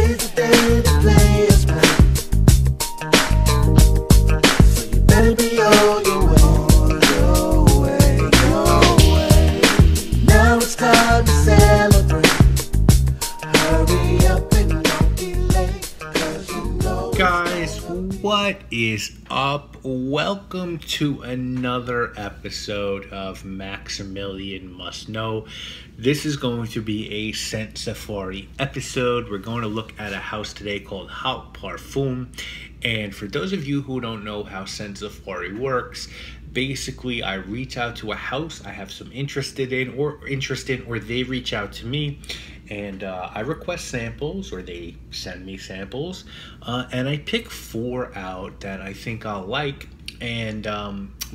Today's the day to play us right. So you better be on your way, your way. Now it's time to celebrate. Hurry up and don't be late, 'cause you know. Guys, what is up? Welcome to another episode of Maximilian Must Know. This is going to be a scent safari episode. We're going to look at a house today called Haught Parfums. And for those of you who don't know how scent safari works, basically I reach out to a house I have some interest in, or they reach out to me, and I request samples, or they send me samples, and I pick 4 out that I think I'll like, and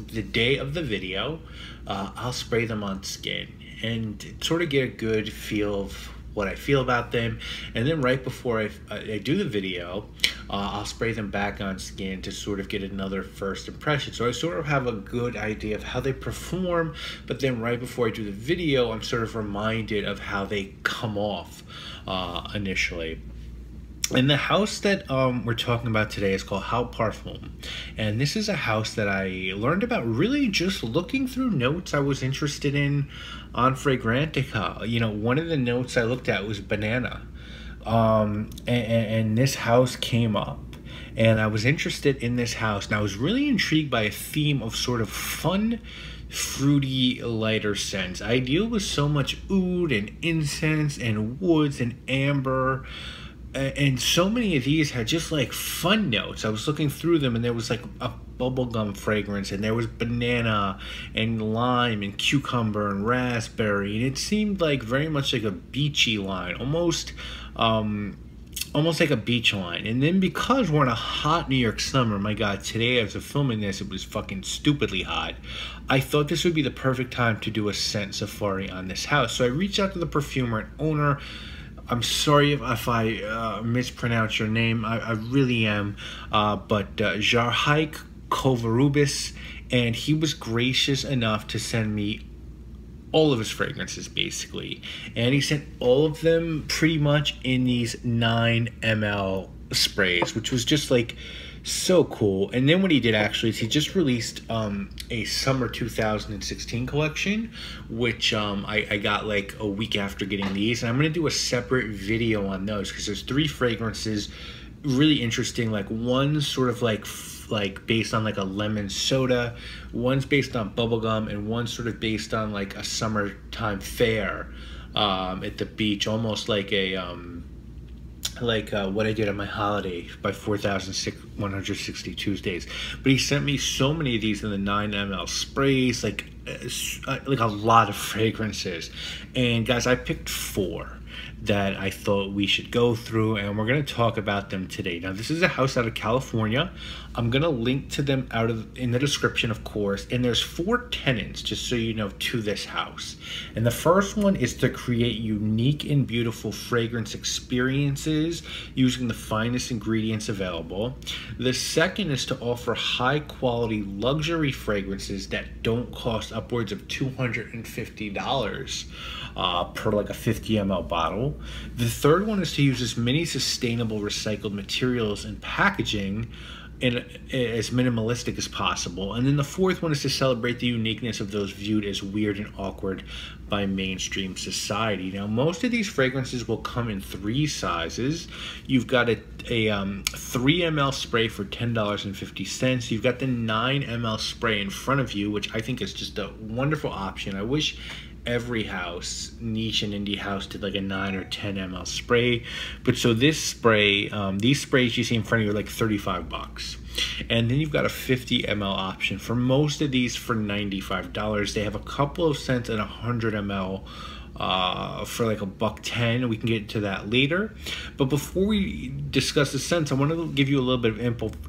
the day of the video I'll spray them on skin and sort of get a good feel of what I feel about them. And then right before I do the video, I'll spray them back on skin to sort of get another first impression. So I sort of have a good idea of how they perform, but then right before I do the video, I'm sort of reminded of how they come off initially. And the house that we're talking about today is called Haught Parfums. And this is a house that I learned about really just looking through notes I was interested in on Fragrantica. You know, one of the notes I looked at was banana. And this house came up. And I was interested in this house. And I was really intrigued by a theme of sort of fun, fruity, lighter scents. I deal with so much oud and incense and woods and amber. And so many of these had just like fun notes. I was looking through them and there was like a bubblegum fragrance, and there was banana and lime and cucumber and raspberry, and it seemed like very much like a beachy line, almost like a beach line. And then because we're in a hot New York summer, my god, today as of filming this, it was fucking stupidly hot. I thought this would be the perfect time to do a scent safari on this house. So I reached out to the perfumer and owner. I'm sorry if I mispronounce your name. I really am. But Jarhaik Kovarubis, and he was gracious enough to send me all of his fragrances, basically. And he sent all of them pretty much in these 9 ml sprays, which was just like so cool. And then what he did actually is he just released a summer 2016 collection, which I got like a week after getting these, and I'm gonna do a separate video on those because there's 3 fragrances really interesting. Like one's sort of like based on like a lemon soda, one's based on bubblegum, and one's sort of based on like a summertime fair at the beach, almost like a what I did on my holiday by 4,160 Tuesdays. But he sent me so many of these in the 9 ml sprays, like a lot of fragrances. And guys, I picked 4 that I thought we should go through, and we're going to talk about them today. Now, this is a house out of California. I'm going to link to them in the description, of course. And there's 4 tenants, just so you know, to this house. And the first one is to create unique and beautiful fragrance experiences using the finest ingredients available. The second is to offer high quality luxury fragrances that don't cost upwards of $250 per like a 50 ml bottle. The third one is to use as many sustainable recycled materials and packaging and as minimalistic as possible. And then the fourth one is to celebrate the uniqueness of those viewed as weird and awkward by mainstream society. Now, most of these fragrances will come in 3 sizes. You've got a 3 ml spray for $10.50. You've got the 9 ml spray in front of you, which I think is just a wonderful option. I wish every house, niche and indie house, did like a 9 or 10 ml spray. But so this spray, these sprays you see in front of you are like $35. And then you've got a 50 ml option for most of these for $95. They have a couple of scents at 100 ml for like $110. We can get to that later. But before we discuss the scents, I want to give you a little bit of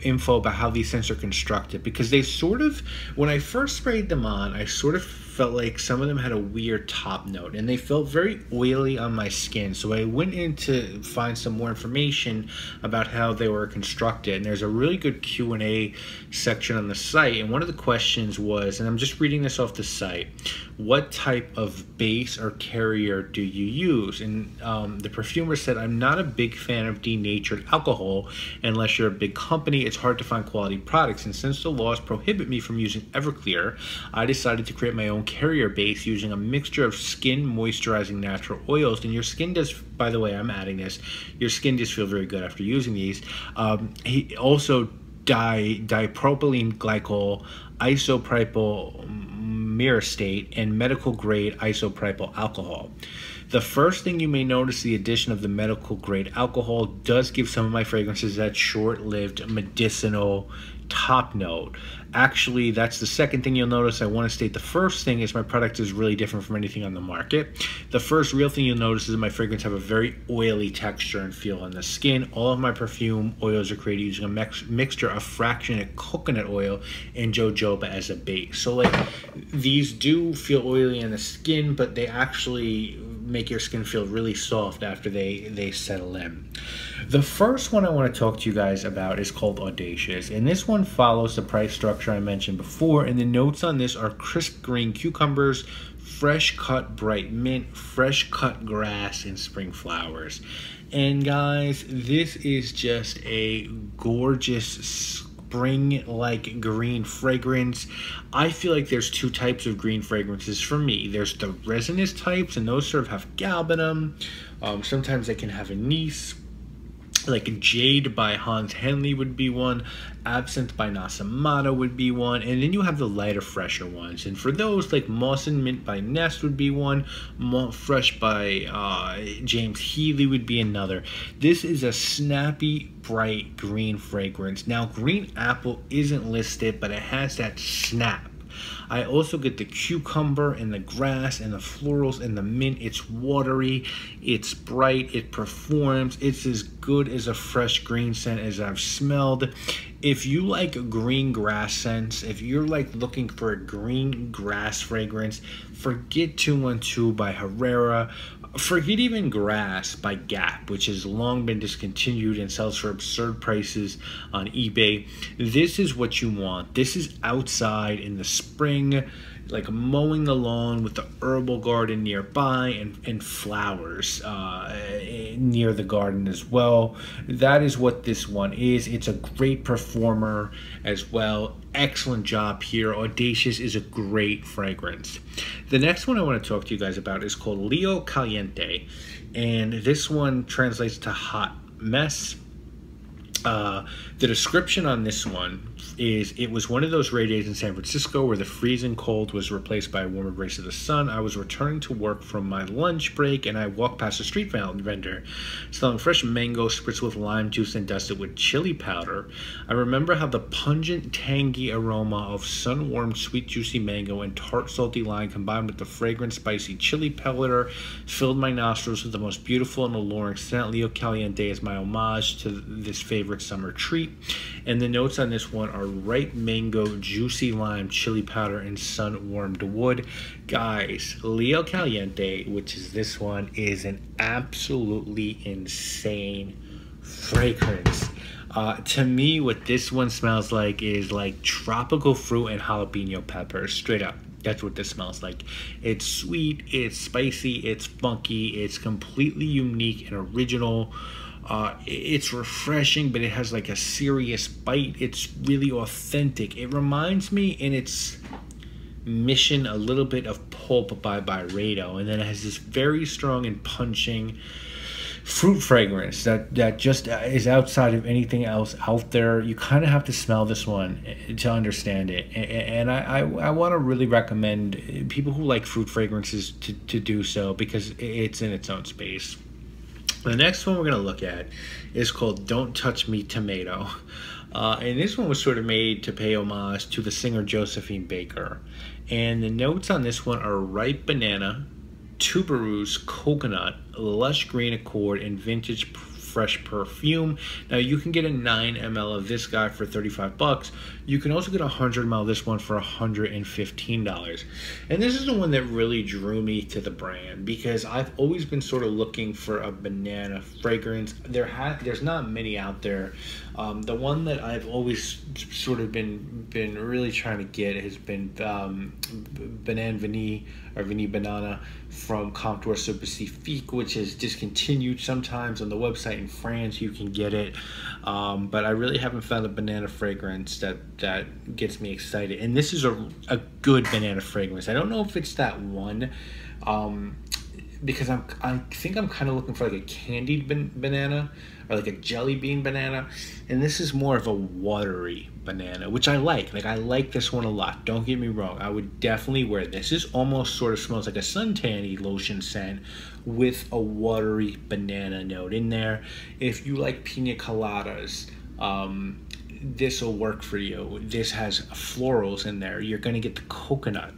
info about how these scents are constructed, because they sort of, when I first sprayed them on, I sort of felt like some of them had a weird top note, and they felt very oily on my skin. So I went in to find some more information about how they were constructed, and there's a really good Q&A section on the site, and one of the questions was, and I'm just reading this off the site, what type of base or carrier do you use? And the perfumer said, I'm not a big fan of denatured alcohol. Unless you're a big company, it's hard to find quality products, and since the laws prohibit me from using Everclear, I decided to create my own carrier base using a mixture of skin moisturizing natural oils. And your skin does, by the way, I'm adding this, your skin does feel very good after using these. He also dipropylene glycol, isopropyl myristate, and medical grade isopropyl alcohol. The first thing you may notice, the addition of the medical grade alcohol does give some of my fragrances that short-lived medicinal top note. Actually, that's the second thing you'll notice. I want to state the first thing is my product is really different from anything on the market. The first real thing you'll notice is that my fragrance have a very oily texture and feel on the skin. All of my perfume oils are created using a mixture of fractionated coconut oil and jojoba as a base. So like these do feel oily on the skin, but they actually make your skin feel really soft after they settle in. The first one I want to talk to you guys about is called Audacious, and this one follows the price structure I mentioned before, and the notes on this are crisp green cucumbers, fresh cut bright mint, fresh cut grass, and spring flowers. And guys, this is just a gorgeous spring-like green fragrance. I feel like there's two types of green fragrances for me. There's the resinous types, and those sort of have galbanum. Sometimes they can have anise. Like Jade by Hans Henley would be one, Absinthe by Nasamata would be one, and then you have the lighter, fresher ones. And for those, like Moss and Mint by Nest would be one, Mont Fresh by James Healy would be another. This is a snappy, bright green fragrance. Now, green apple isn't listed, but it has that snap. I also get the cucumber and the grass and the florals and the mint. It's watery, it's bright, it performs. It's as good as a fresh green scent as I've smelled. If you like green grass scents, if you're like looking for a green grass fragrance, forget 212 by Herrera. Forget even Grass by Gap, which has long been discontinued and sells for absurd prices on eBay. This is what you want. This is outside in the spring, like mowing the lawn with the herbal garden nearby and flowers near the garden as well. That is what this one is. It's a great performer as well. Excellent job here. Audacious is a great fragrance. The next one I want to talk to you guys about is called Leo Caliente, and this one translates to hot mess. The description on this one is, it was one of those rare days in San Francisco where the freezing cold was replaced by a warm embrace of the sun. I was returning to work from my lunch break, and I walked past a street vendor selling fresh mango spritzed with lime juice and dusted with chili powder. I remember how the pungent, tangy aroma of sun-warmed, sweet, juicy mango and tart, salty lime combined with the fragrant, spicy chili powder filled my nostrils with the most beautiful and alluring scent. Leo Caliente is my homage to this favorite summer treat. And the notes on this one are ripe mango, juicy lime, chili powder, and sun-warmed wood. Guys, Leo Caliente, which is this one, is an absolutely insane fragrance. To me, what this one smells like is like tropical fruit and jalapeno peppers, straight up. That's what this smells like. It's sweet, it's spicy, it's funky, it's completely unique and original. It's refreshing, but it has like a serious bite. It's really authentic. It reminds me in its mission a little bit of Pulp by Byredo, and then it has this very strong and punching fruit fragrance that just is outside of anything else out there. You kind of have to smell this one to understand it, and I want to really recommend people who like fruit fragrances to do so, because it's in its own space. The next one we're going to look at is called Don't Touch Me Tomato. And this one was sort of made to pay homage to the singer Josephine Baker. And the notes on this one are ripe banana, tuberose, coconut, lush green accord, and vintage fresh perfume. Now you can get a 9 ml of this guy for $35. You can also get a 100 ml of this one for $115. And this is the one that really drew me to the brand, because I've always been sort of looking for a banana fragrance. There's not many out there. The one that I've always sort of been really trying to get has been Banane Vanille or Vanille Banana from Comptoir sur Pacifique, which is discontinued. Sometimes on the website in France you can get it, but I really haven't found a banana fragrance that gets me excited. And this is a good banana fragrance. I don't know if it's that one, because I think I'm kind of looking for like a candied banana or like a jelly bean banana, and this is more of a watery banana, which I like. Like, I like this one a lot, don't get me wrong. I would definitely wear this. This almost sort of smells like a suntanny lotion scent with a watery banana note in there. If you like pina coladas, this will work for you. This has florals in there. You're gonna get the coconut.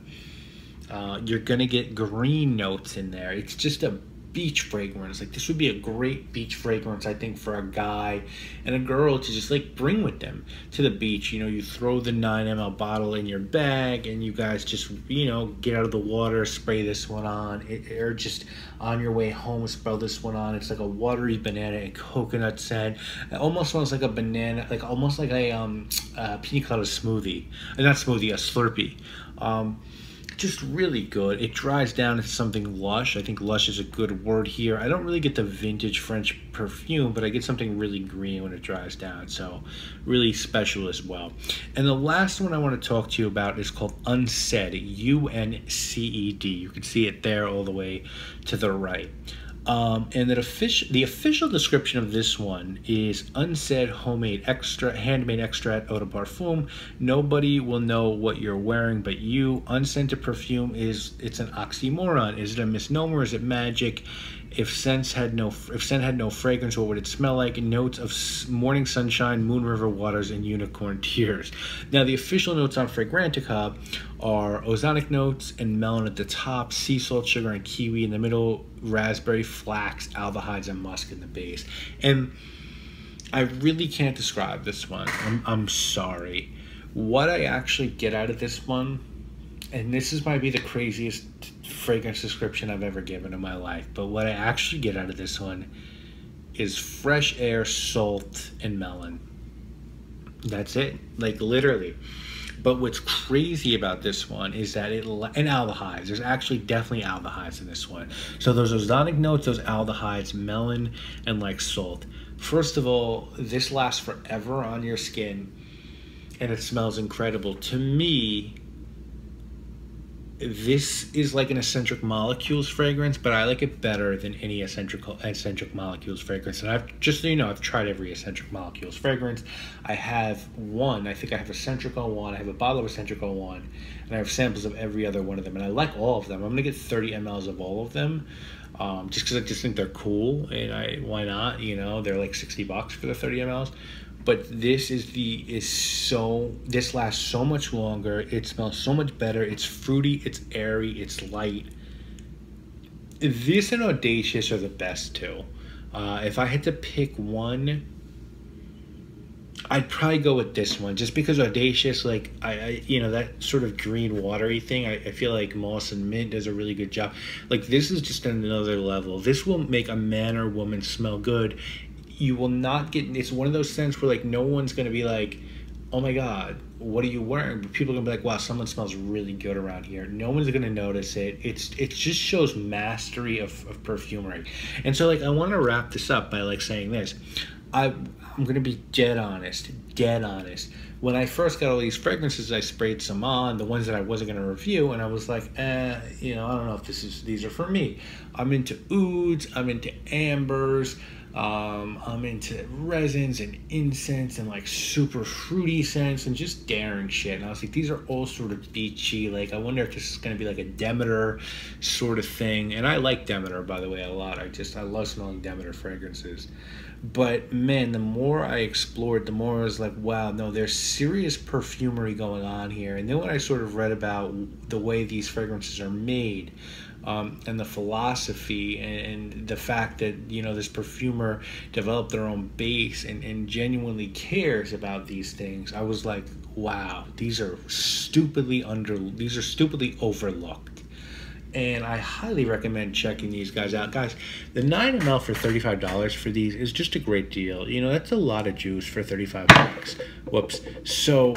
You're gonna get green notes in there. It's just a beach fragrance. Like, this would be a great beach fragrance, I think, for a guy and a girl to just like bring with them to the beach. You know, you throw the 9 ml bottle in your bag and you guys just, you know, get out of the water, spray this one on, or just on your way home, spray this one on. It's like a watery banana and coconut scent. It almost smells like a banana, like almost like a pina colada smoothie. Not smoothie, a Slurpee. Just really good. It dries down into something lush. I think lush is a good word here. I don't really get the vintage French perfume, but I get something really green when it dries down, so really special as well. And the last one I want to talk to you about is called Unced, U-N-C-E-D. You can see it there all the way to the right. And the official description of this one is Unced handmade extract eau de parfum. Nobody will know what you're wearing but you. Unscented perfume it's an oxymoron. Is it a misnomer? Is it magic? If scent had no fragrance, what would it smell like? Notes of morning sunshine, moon river waters, and unicorn tears. Now, the official notes on Fragrantica are ozonic notes and melon at the top, sea salt, sugar, and kiwi in the middle, raspberry, flax, aldehydes, and musk in the base. And I really can't describe this one. I'm sorry. What I actually get out of this one, and this might be the craziest fragrance description I've ever given in my life, but what I actually get out of this one is fresh air, salt, and melon. That's it, like literally. But what's crazy about this one is that and aldehydes. There's actually definitely aldehydes in this one. So those ozonic notes, those aldehydes, melon, and like salt. First of all, this lasts forever on your skin, and it smells incredible. To me, this is like an eccentric molecules fragrance, but I like it better than any eccentric molecules fragrance. And just so you know, I've tried every eccentric molecules fragrance. I have one. I think I have eccentric on one. I have a bottle of eccentric on one, and I have samples of every other one of them. And I like all of them. I'm gonna get 30 mLs of all of them, just because I just think they're cool, and why not? You know, they're like $60 for the 30 mLs. But this this lasts so much longer. It smells so much better. It's fruity, it's airy, it's light. This and Audacious are the best two. If I had to pick one, I'd probably go with this one, just because Audacious, like you know, that sort of green watery thing, I feel like Moss and Mint does a really good job. Like, this is just another level. This will make a man or woman smell good. You will not get, it's one of those scents where like no one's gonna be like, oh my god, what are you wearing? But people are gonna be like, wow, someone smells really good around here. No one's gonna notice it. It just shows mastery of perfumery. And so, like, I want to wrap this up by like saying this. I'm gonna be dead honest. When I first got all these fragrances, I sprayed some on, the ones that I wasn't gonna review, and I was like, you know, I don't know if these are for me. I'm into ouds, I'm into ambers, I'm into resins and incense and like super fruity scents and just daring shit. And I was like, these are all sort of beachy. Like, I wonder if this is going to be like a Demeter sort of thing. And I like Demeter, by the way, a lot. I love smelling Demeter fragrances. But man, the more I explored, the more I was like, wow, no, there's serious perfumery going on here. And then when I sort of read about the way these fragrances are made, and the philosophy and the fact that, you know, this perfumer developed their own base and genuinely cares about these things, I was like, wow, these are stupidly overlooked. And I highly recommend checking these guys out. Guys, the 9 ml for $35 for these is just a great deal. You know, that's a lot of juice for 35 bucks. Whoops. So,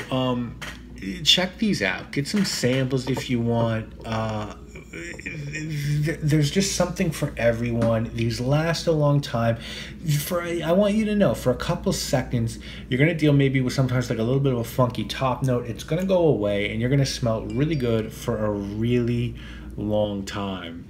check these out. Get some samples if you want. There's just something for everyone. These last a long time. I want you to know, for a couple seconds, you're going to deal maybe with sometimes like a little bit of a funky top note. It's going to go away, and you're going to smell really good for a really long time.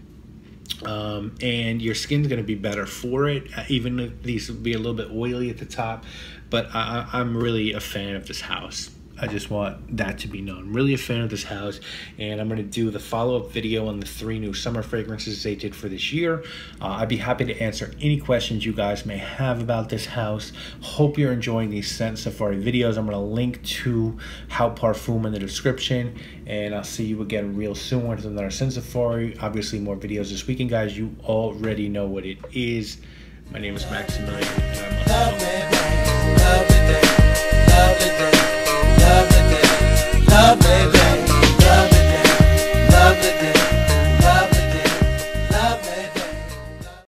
And your skin's going to be better for it, even if these will be a little bit oily at the top. But I'm really a fan of this house. I just want that to be known. Really a fan of this house, and I'm going to do the follow-up video on the 3 new summer fragrances they did for this year. I'd be happy to answer any questions you guys may have about this house. Hope you're enjoying these Scent Safari videos. I'm going to link to Haught Parfums in the description, and I'll see you again real soon with another Scent Safari. Obviously, more videos this weekend, guys. You already know what it is. My name is Maximilian, and I'm